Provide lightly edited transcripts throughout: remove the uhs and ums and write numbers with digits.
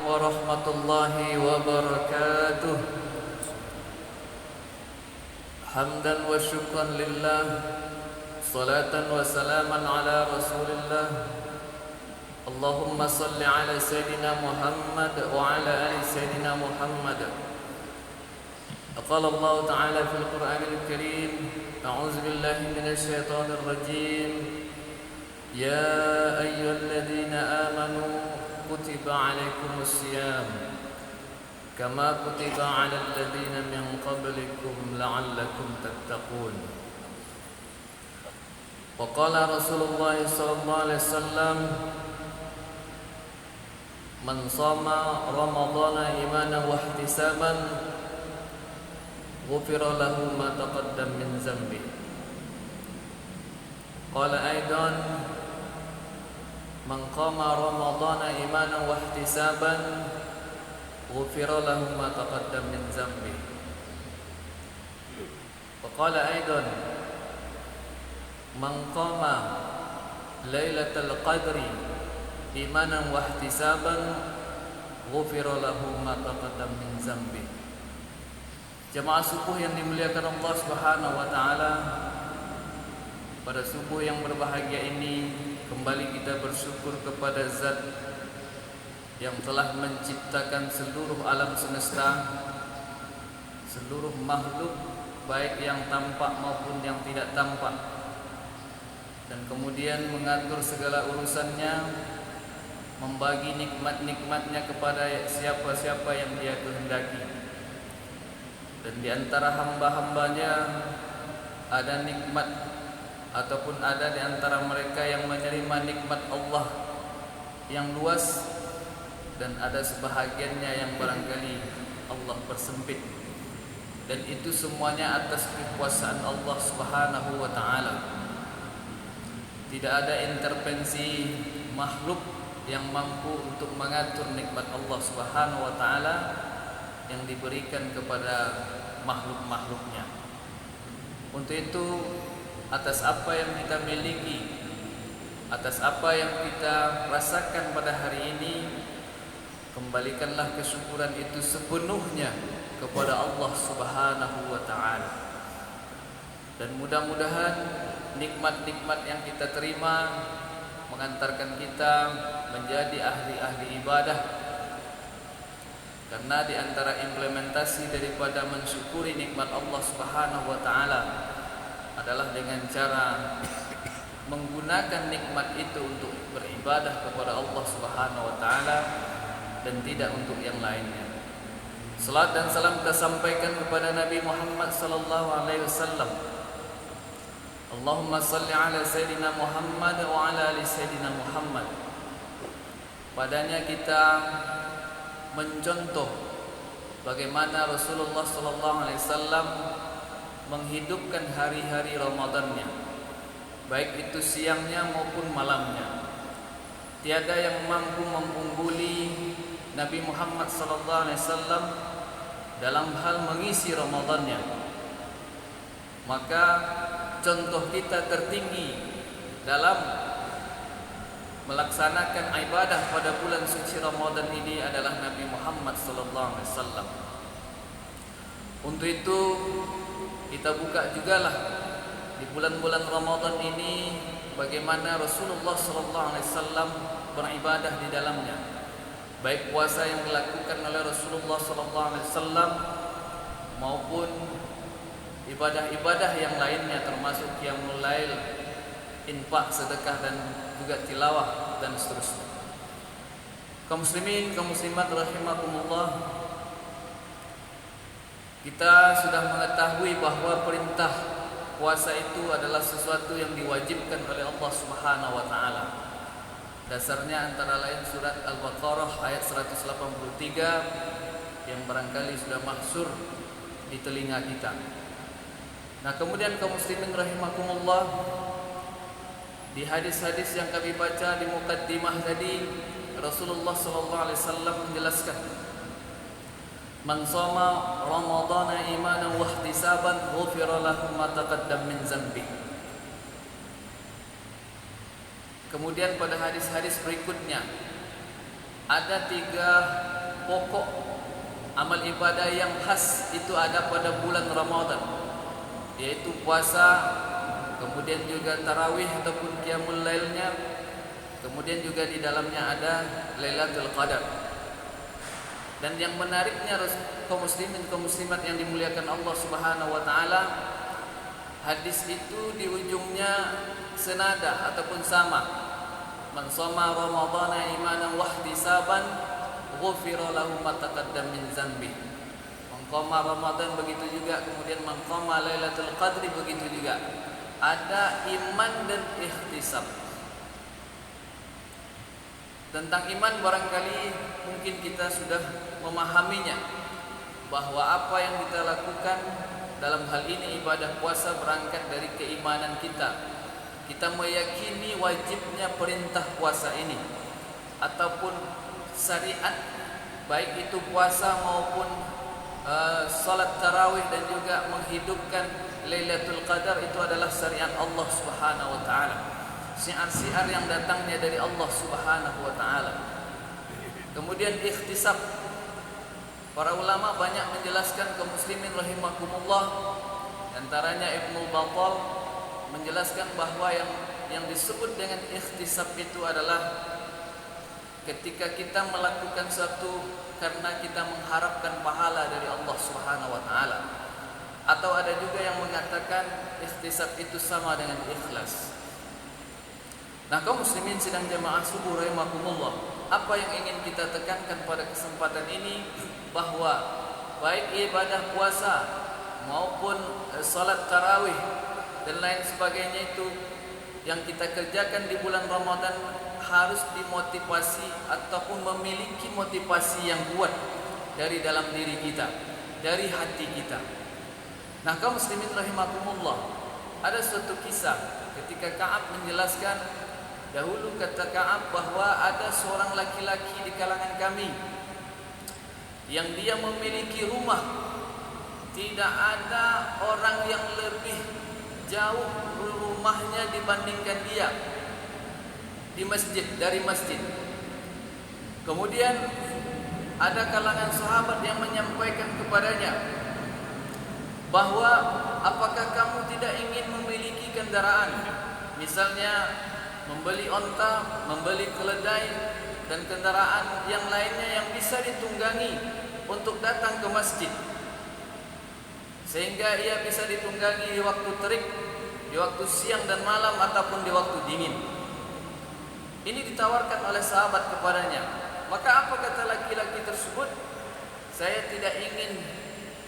warahmatullahi wabarakatuh. Hamdan wa syukran lillah, salatan wa salaman ala rasulillah. Allahumma salli ala Sayyidina Muhammad wa ala ali Sayyidina Muhammad. Qala Allah Ta'ala fil Qur'anil Karim, a'udzu billahi minasy syaithanir rajim. Ya ayyuhalladzina amanu kutiba 'alaikumus syiyam kama kutiba 'alal ladzina min qablikum la'allakum tattaqun. Wa qala Rasulullah sallallahu alaihi wasallam, man shama ramadhana imanan wa ihtisaban ghufira lahu ma taqaddam min dhanbi. Qala aidan, man qama ramadhana imanan wa ihtisaban ghufira lahu ma taqaddam min dhanbi. Wa qala aidan, man qama lailatal qadri imanan wa ihtisaban ghufira lahu ma taqaddam min dhanbi. Jamaah subuh yang dimuliakan Allah Subhanahu wa taala, pada subuh yang berbahagia ini kembali kita bersyukur kepada Zat yang telah menciptakan seluruh alam semesta, seluruh makhluk baik yang tampak maupun yang tidak tampak, dan kemudian mengatur segala urusannya, membagi nikmat-nikmatnya kepada siapa-siapa yang Dia kehendaki. Dan di antara hamba-hambanya ada nikmat ataupun ada di antara mereka yang menerima nikmat Allah yang luas, dan ada sebahagiannya yang barangkali Allah persempit. Dan itu semuanya atas kekuasaan Allah Subhanahu wa taala. Tidak ada intervensi makhluk yang mampu untuk mengatur nikmat Allah Subhanahu wa taala yang diberikan kepada makhluk-makhluknya. Untuk itu, atas apa yang kita miliki, atas apa yang kita rasakan pada hari ini, kembalikanlah kesyukuran itu sepenuhnya kepada Allah Subhanahu wa taala. Dan mudah-mudahan nikmat-nikmat yang kita terima mengantarkan kita menjadi ahli-ahli ibadah. Karena di antara implementasi daripada mensyukuri nikmat Allah Subhanahu wa taala adalah dengan cara menggunakan nikmat itu untuk beribadah kepada Allah Subhanahu wa taala dan tidak untuk yang lainnya. Salat dan salam kita sampaikan kepada Nabi Muhammad sallallahu alaihi wasallam. Allahumma salli ala Sayyidina Muhammad wa ala ali Sayyidina Muhammad. Padanya kita mencontoh bagaimana Rasulullah sallallahu alaihi wasallam menghidupkan hari-hari Ramadannya, baik itu siangnya maupun malamnya. Tiada yang mampu mengungguli Nabi Muhammad sallallahu alaihi wasallam dalam hal mengisi Ramadannya. Maka contoh kita tertinggi dalam melaksanakan ibadah pada bulan suci Ramadan ini adalah Nabi Muhammad sallallahu alaihi wasallam. Untuk itu kita buka jugalah di bulan-bulan Ramadan ini bagaimana Rasulullah sallallahu alaihi wasallam beribadah di dalamnya. Baik puasa yang dilakukan oleh Rasulullah sallallahu alaihi wasallam maupun ibadah-ibadah yang lainnya termasuk qiyamul lail, infak, sedekah, dan juga tilawah dan seterusnya. Kaum muslimin, kaum muslimat rahimakumullah, kita sudah mengetahui bahwa perintah puasa itu adalah sesuatu yang diwajibkan oleh Allah Subhanahu wa taala. Dasarnya antara lain surat Al-Baqarah ayat 183 yang barangkali sudah mahsur di telinga kita. Nah, kemudian kaum muslimin rahimakumullah, di hadis-hadis yang kami baca di muqaddimah tadi, Rasulullah sallallahu alaihi wasallam menjelaskan, man shoma ramadhana imanan wa ihtisaban ghufira lahu ma taqaddam min dzambi. Kemudian pada hadis-hadis berikutnya ada 3 pokok amal ibadah yang khas itu ada pada bulan Ramadan, yaitu puasa, kemudian juga tarawih ataupun qiyamul lailnya, kemudian juga di dalamnya ada Lailatul Qadar. Dan yang menariknya kaum muslimin kaum muslimat yang dimuliakan Allah Subhanahu wa taala, hadis itu di ujungnya senada ataupun sama. Man shoma ramadhana imanan wa ihtisaban ghufira lahu ma taqaddama min dzanbi. Man qama Ramadan begitu juga, kemudian man qama Lailatul Qadri begitu juga. Ada iman dan ihtisab. Tentang iman barangkali mungkin kita sudah memahaminya, bahwa apa yang kita lakukan dalam hal ini ibadah puasa berangkat dari keimanan kita. Kita meyakini wajibnya perintah puasa ini ataupun syariat, baik itu puasa maupun salat tarawih dan juga menghidupkan Lailatul Qadar itu adalah syariat Allah Subhanahu wa taala. Syiar-syiar yang datangnya dari Allah Subhanahu wa taala. Kemudian ikhtisab. Para ulama banyak menjelaskan kaum muslimin rahimakumullah, antaranya Ibnu Battal menjelaskan bahwa yang disebut dengan ikhtisab itu adalah ketika kita melakukan sesuatu karena kita mengharapkan pahala dari Allah Subhanahu wa taala. Atau ada juga yang mengatakan ikhtisab itu sama dengan ikhlas. Nah, kaum muslimin sidang jamaah subuh rahimakumullah, apa yang ingin kita tekankan pada kesempatan ini, bahwa baik ibadah puasa maupun salat tarawih dan lain sebagainya itu yang kita kerjakan di bulan Ramadan harus dimotivasi ataupun memiliki motivasi yang kuat dari dalam diri kita, dari hati kita. Nah, kaum muslimin rahimakumullah, ada suatu kisah ketika Ka'ab menjelaskan, dahulu kata Ka'ab bahwa ada seorang laki-laki di kalangan kami yang dia memiliki rumah, tidak ada orang yang lebih jauh rumahnya dibandingkan dia di masjid, dari masjid. Kemudian ada kalangan sahabat yang menyampaikan kepadanya bahwa apakah kamu tidak ingin memiliki kendaraan, misalnya membeli onta, membeli keledai dan kendaraan yang lainnya yang bisa ditunggangi untuk datang ke masjid, sehingga ia bisa ditunggangi di waktu terik, di waktu siang dan malam ataupun di waktu dingin. Ini ditawarkan oleh sahabat kepadanya. Maka apa kata laki-laki tersebut? Saya tidak ingin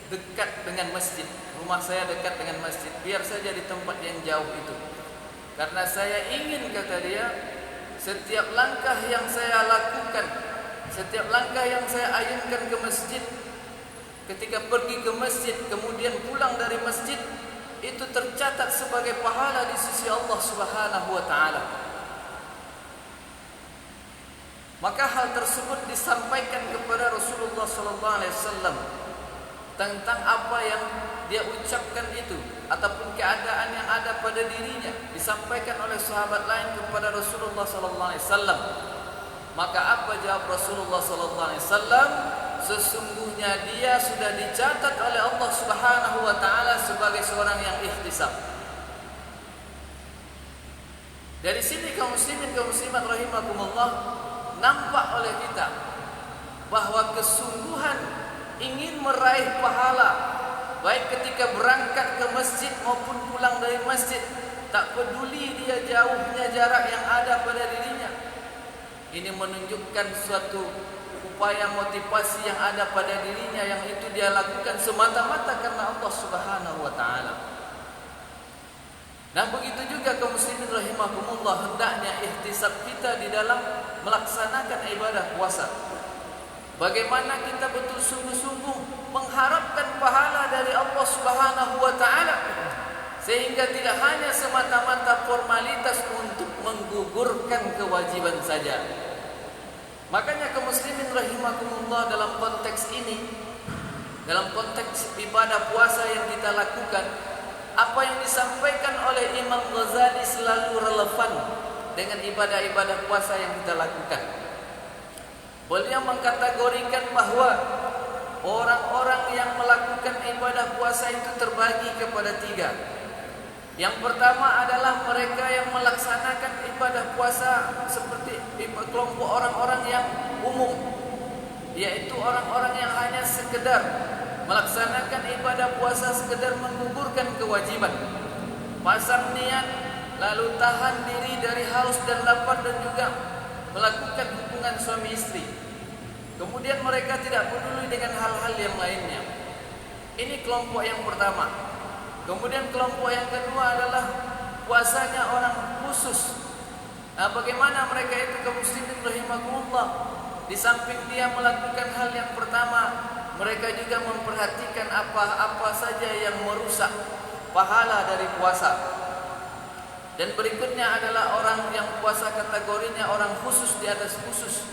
dekat dengan masjid, rumah saya dekat dengan masjid, biar saja di tempat yang jauh itu. Karena saya ingin, kata dia, setiap langkah yang saya lakukan, setiap langkah yang saya ayunkan ke masjid, ketika pergi ke masjid kemudian pulang dari masjid, itu tercatat sebagai pahala di sisi Allah Subhanahu wa taala. Maka hal tersebut disampaikan kepada Rasulullah sallallahu alaihi wasallam tentang apa yang dia ucapkan itu ataupun keadaan yang ada pada dirinya, disampaikan oleh sahabat lain kepada Rasulullah sallallahu alaihi wasallam. Maka apa jawab Rasulullah sallallahu alaihi wasallam? Sesungguhnya dia sudah dicatat oleh Allah Subhanahu wa taala sebagai seorang yang ikhtisab. Dari sini kaum muslimin kaum muslimat rahimakumullah, nampak oleh kita bahwa kesungguhan ingin meraih pahala, baik ketika berangkat ke masjid maupun pulang dari masjid, tak peduli dia jauhnya jarak yang ada pada dirinya. Ini menunjukkan suatu upaya motivasi yang ada pada dirinya, yang itu dia lakukan semata-mata karena Allah Subhanahu wa taala. Nah, begitu juga kaum muslimin rahimakumullah, hendaknya ihtisab kita di dalam melaksanakan ibadah puasa. Bagaimana kita betul sungguh-sungguh mengharapkan pahala dari Allah Subhanahu wa taala, sehingga tidak hanya semata-mata formalitas untuk menggugurkan kewajiban saja. Makanya kaum muslimin rahimakumullah, dalam konteks ini, dalam konteks ibadah puasa yang kita lakukan, apa yang disampaikan oleh Imam Ghazali selalu relevan dengan ibadah-ibadah puasa yang kita lakukan. Beliau mengkategorikan bahwa orang-orang yang melakukan ibadah puasa itu terbagi kepada tiga. Yang pertama adalah mereka yang melaksanakan ibadah puasa seperti kelompok orang-orang yang umum, yaitu orang-orang yang hanya sekedar melaksanakan ibadah puasa, sekedar menggugurkan kewajiban, pasang niat, lalu tahan diri dari haus dan lapar, dan juga melakukan hubungan suami istri. Kemudian mereka tidak peduli dengan hal-hal yang lainnya. Ini kelompok yang pertama. Kemudian kelompok yang kedua adalah puasanya orang khusus. Nah, bagaimana mereka itu kaum muslimin rahimakumullah? Di samping dia melakukan hal yang pertama, mereka juga memperhatikan apa-apa saja yang merusak pahala dari puasa. Dan berikutnya adalah orang yang puasa kategorinya orang khusus di atas khusus.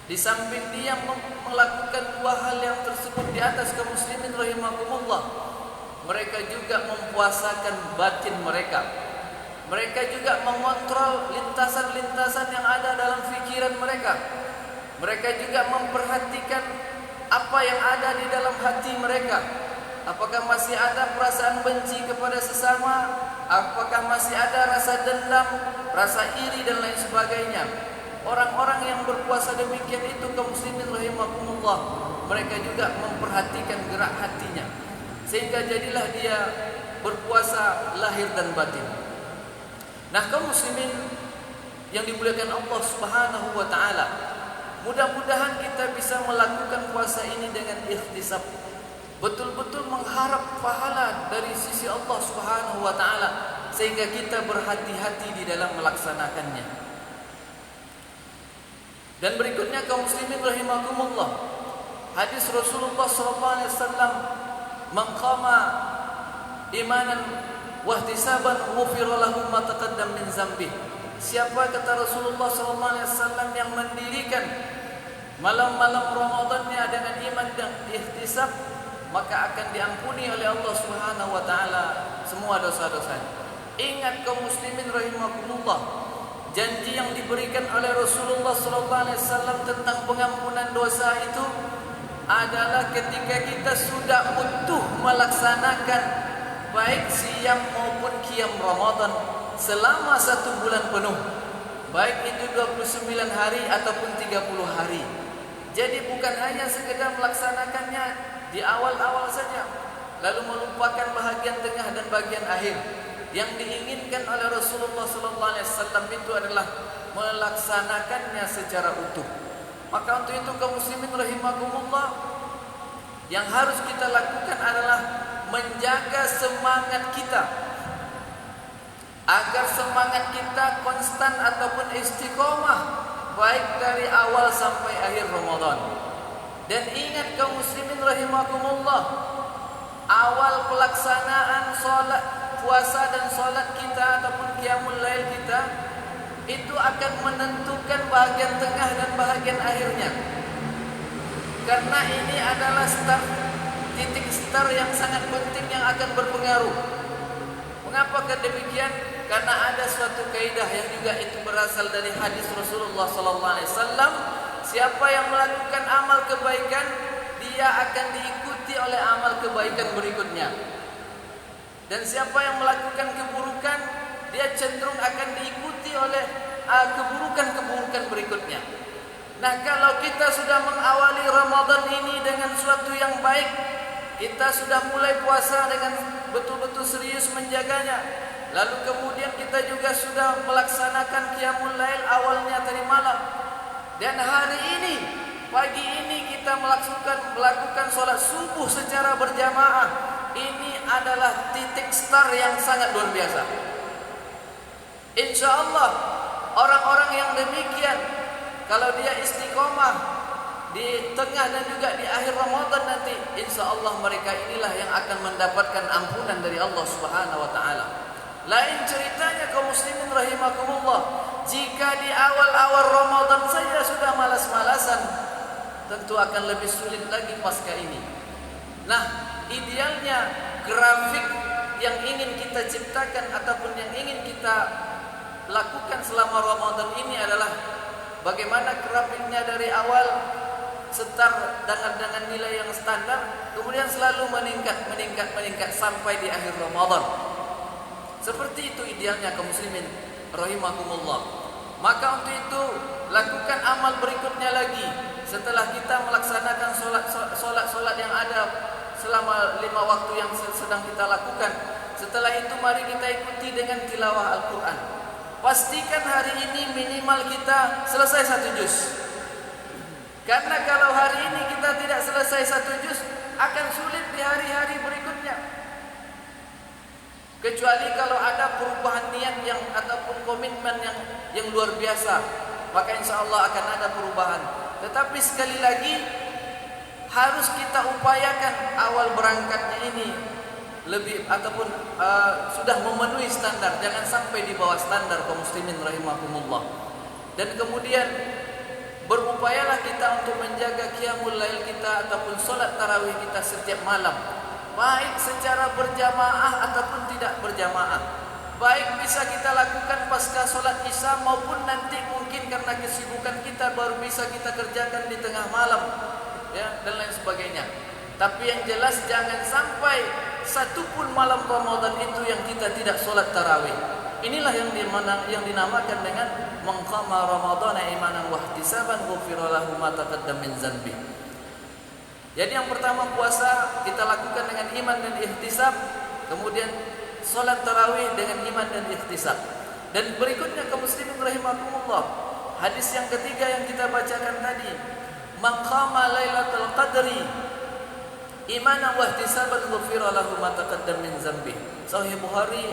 Di samping dia melakukan dua hal yang tersebut di atas kaum muslimin rahimakumullah, mereka juga mempuasakan batin mereka. Mereka juga mengontrol lintasan-lintasan yang ada dalam fikiran mereka. Mereka juga memperhatikan apa yang ada di dalam hati mereka. Apakah masih ada perasaan benci kepada sesama? Apakah masih ada rasa dendam, rasa iri dan lain sebagainya? Orang-orang yang berpuasa demikian itu kaum muslimin rahimakumullah, mereka juga memperhatikan gerak hatinya, sehingga jadilah dia berpuasa lahir dan batin. Nah, kaum muslimin yang dimuliakan Allah Subhanahu wa taala, mudah-mudahan kita bisa melakukan puasa ini dengan ikhtisab, betul-betul mengharap pahala dari sisi Allah Subhanahu wa taala, sehingga kita berhati-hati di dalam melaksanakannya. Dan berikutnya kaum muslimin rahimakumullah, hadis Rasulullah sallallahu alaihi wasallam, "Man qama imanan wa ihtisaban ghufira lahu ma taqaddam min dzambi." Siapa, kata Rasulullah sallallahu alaihi wasallam, yang mendirikan malam-malam Ramadannya dengan iman dan ihtisab, maka akan diampuni oleh Allah Subhanahu wa taala semua dosa-dosanya. Ingat kaum muslimin rahimakumullah, janji yang diberikan oleh Rasulullah sallallahu alaihi wasallam tentang pengampunan dosa itu adalah ketika kita sudah utuh melaksanakan baik siam maupun qiyam Ramadan selama 1 bulan penuh, baik itu 29 hari ataupun 30 hari. Jadi bukan hanya sekedar melaksanakannya di awal-awal saja, lalu melupakan bahagian tengah dan bagian akhir. Yang diinginkan oleh Rasulullah sallallahu alaihi wasallam itu adalah melaksanakannya secara utuh. Maka untuk itu kaum muslimin rahimakumullah, yang harus kita lakukan adalah menjaga semangat kita agar semangat kita konstan ataupun istiqomah baik dari awal sampai akhir Ramadan. Dan ingat kaum muslimin rahimakumullah, awal pelaksanaan salat puasa dan salat kita ataupun qiyamul lail kita itu akan menentukan bahagian tengah dan bahagian akhirnya. Karena ini adalah titik start yang sangat penting yang akan berpengaruh. Mengapa demikian? Karena ada suatu kaidah yang juga itu berasal dari hadis Rasulullah sallallahu alaihi wasallam, siapa yang melakukan amal kebaikan, dia akan diikuti oleh amal kebaikan berikutnya. Dan siapa yang melakukan keburukan, dia cenderung akan diikuti oleh keburukan-keburukan berikutnya. Nah, kalau kita sudah mengawali Ramadan ini dengan suatu yang baik, kita sudah mulai puasa dengan betul-betul serius menjaganya, lalu kemudian kita juga sudah melaksanakan qiyamul lail awalnya tadi malam, dan hari ini, pagi ini kita melakukan sholat subuh secara berjamaah. Ini adalah titik start yang sangat luar biasa. Insya Allah orang-orang yang demikian, kalau dia istiqomah di tengah dan juga di akhir Ramadan nanti, insya Allah mereka inilah yang akan mendapatkan ampunan dari Allah Subhanahu wa taala. Lain ceritanya kaum muslimin rahimakumullah, jika di awal-awal Ramadan saja sudah malas-malasan, tentu akan lebih sulit lagi pasca ini. Nah, idealnya grafik yang ingin kita ciptakan ataupun yang ingin kita lakukan selama Ramadan ini adalah bagaimana grafiknya dari awal setar dengan nilai yang standar, kemudian selalu meningkat sampai di akhir Ramadan. Seperti itu idealnya kaum muslimin rahimakumullah. Maka untuk itu lakukan amal berikutnya lagi. Setelah kita melaksanakan solat yang ada selama 5 waktu yang sedang kita lakukan, setelah itu mari kita ikuti dengan tilawah Al-Quran. Pastikan hari ini minimal kita selesai 1 juz. Karena kalau hari ini kita tidak selesai 1 juz, akan sulit di hari-hari berikutnya. Kecuali kalau ada perubahan niat yang ataupun komitmen yang luar biasa, maka insya Allah akan ada perubahan. Tetapi sekali lagi harus kita upayakan awal berangkatnya ini lebih ataupun sudah memenuhi standar, jangan sampai di bawah standar kaum muslimin rahimakumullah. Dan kemudian berupayalah kita untuk menjaga qiyamul lail kita ataupun solat tarawih kita setiap malam, baik secara berjamaah ataupun tidak berjamaah. Baik bisa kita lakukan pasca solat isya maupun nanti mungkin karena kesibukan kita baru bisa kita kerjakan di tengah malam, ya, dan lain sebagainya. Tapi yang jelas jangan sampai satu pun malam Ramadan itu yang kita tidak solat tarawih. Inilah yang dinamakan dengan maqama Ramadhana imanan wa ihtisaban ghufira lahu ma taqaddama min dzanbi. Jadi yang pertama puasa kita lakukan dengan iman dan ihtisab, kemudian salat tarawih dengan iman dan ihtisab. Dan berikutnya kaum muslimin rahimakumullah, hadis yang ketiga yang kita bacakan tadi, maqama lailatul qadri imanan wa ihtisaban ghufira lahu ma taqaddama min dzanbi. Sahih Bukhari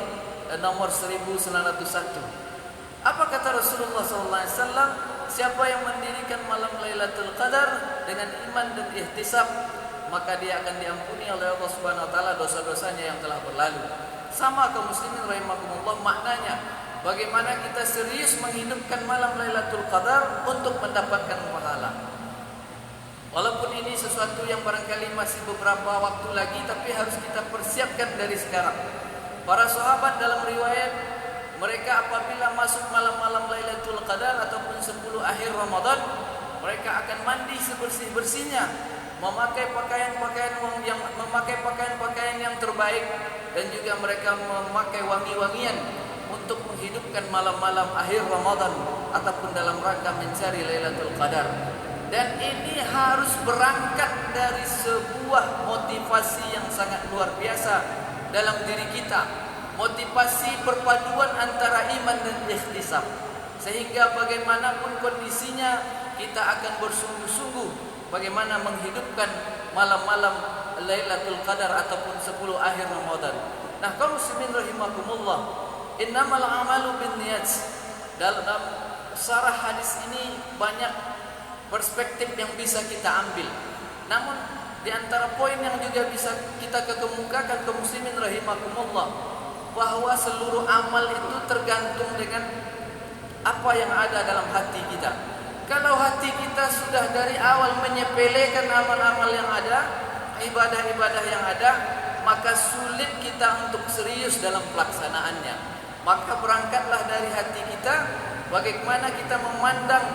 nomor 1901. Apa kata Rasulullah SAW? Siapa yang mendirikan malam Lailatul Qadar dengan iman dan ihtisab, maka dia akan diampuni oleh Allah Subhanahu wa taala dosa-dosanya yang telah berlalu. Sama kaum muslimin rahimakumullah, maknanya bagaimana kita serius menghidupkan malam Lailatul Qadar untuk mendapatkan pahala. Walaupun ini sesuatu yang barangkali masih beberapa waktu lagi, tapi harus kita persiapkan dari sekarang. Para sahabat dalam riwayat, mereka apabila masuk malam-malam Lailatul Qadar ataupun 10 akhir Ramadan, mereka akan mandi sebersih-bersihnya, memakai pakaian yang terbaik, dan juga mereka memakai wangi-wangian untuk menghidupkan malam-malam akhir Ramadan ataupun dalam rangka mencari Lailatul Qadar. Dan ini harus berangkat dari sebuah motivasi yang sangat luar biasa dalam diri kita, motivasi perpaduan antara iman dan ihtisab, sehingga bagaimanapun kondisinya kita akan bersungguh-sungguh bagaimana menghidupkan malam-malam Lailatul Qadar ataupun 10 akhir Ramadan. Nah, kaum muslimin rahimakumullah, innamal a'malu binniyat. Dalam syarah hadis ini banyak perspektif yang bisa kita ambil. Namun di antara poin yang juga bisa kita kemukakan kaum muslimin rahimakumullah, bahwa seluruh amal itu tergantung dengan apa yang ada dalam hati kita. Kalau hati kita sudah dari awal menyepelekan amal-amal yang ada, ibadah-ibadah yang ada, maka sulit kita untuk serius dalam pelaksanaannya. Maka berangkatlah dari hati kita, bagaimana kita memandang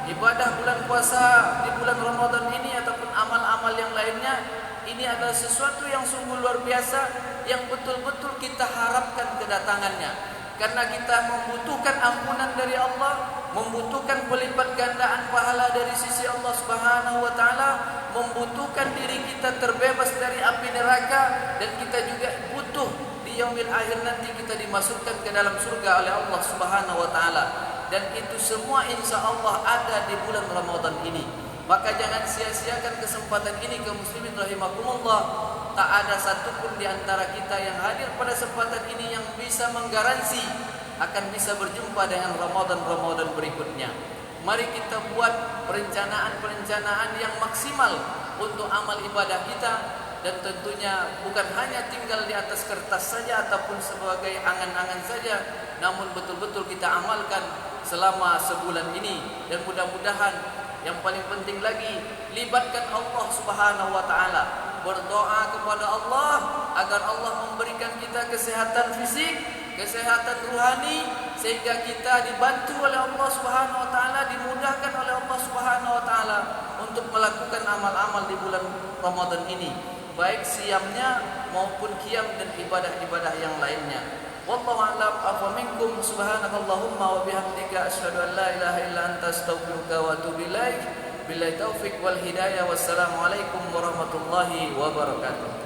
ibadah bulan puasa di bulan Ramadan ini ataupun amal-amal yang lainnya. Ini adalah sesuatu yang sungguh luar biasa, yang betul-betul kita harapkan kedatangannya. Karena kita membutuhkan ampunan dari Allah, membutuhkan pelipat gandaan pahala dari sisi Allah Subhanahu wa taala, membutuhkan diri kita terbebas dari api neraka, dan kita juga butuh di yaumil akhir nanti kita dimasukkan ke dalam surga oleh Allah Subhanahu wa taala. Dan itu semua insya Allah ada di bulan Ramadan ini. Maka jangan sia-siakan kesempatan ini kaum muslimin rahimakumullah. Tak ada satupun di antara kita yang hadir pada kesempatan ini yang bisa menggaransi akan bisa berjumpa dengan Ramadan berikutnya. Mari kita buat perencanaan yang maksimal untuk amal ibadah kita, dan tentunya bukan hanya tinggal di atas kertas saja ataupun sebagai angan-angan saja, namun betul-betul kita amalkan selama sebulan ini. Dan mudah-mudahan yang paling penting lagi, libatkan Allah Subhanahu wa taala. Berdoa kepada Allah agar Allah memberikan kita kesehatan fisik, kesehatan rohani, sehingga kita dibantu oleh Allah Subhanahu wa taala, dimudahkan oleh Allah Subhanahu wa taala untuk melakukan amal-amal di bulan Ramadan ini, baik siamnya maupun qiyam dan ibadah-ibadah yang lainnya. Wallahu a'lam. Afa minkum subhanakallahumma wa bihamdika asyhadu an la ilaha illa anta astaghfiruka wa atubu ilaik. Billahi taufik wal hidayah. Wassalamualaikum warahmatullahi wabarakatuh.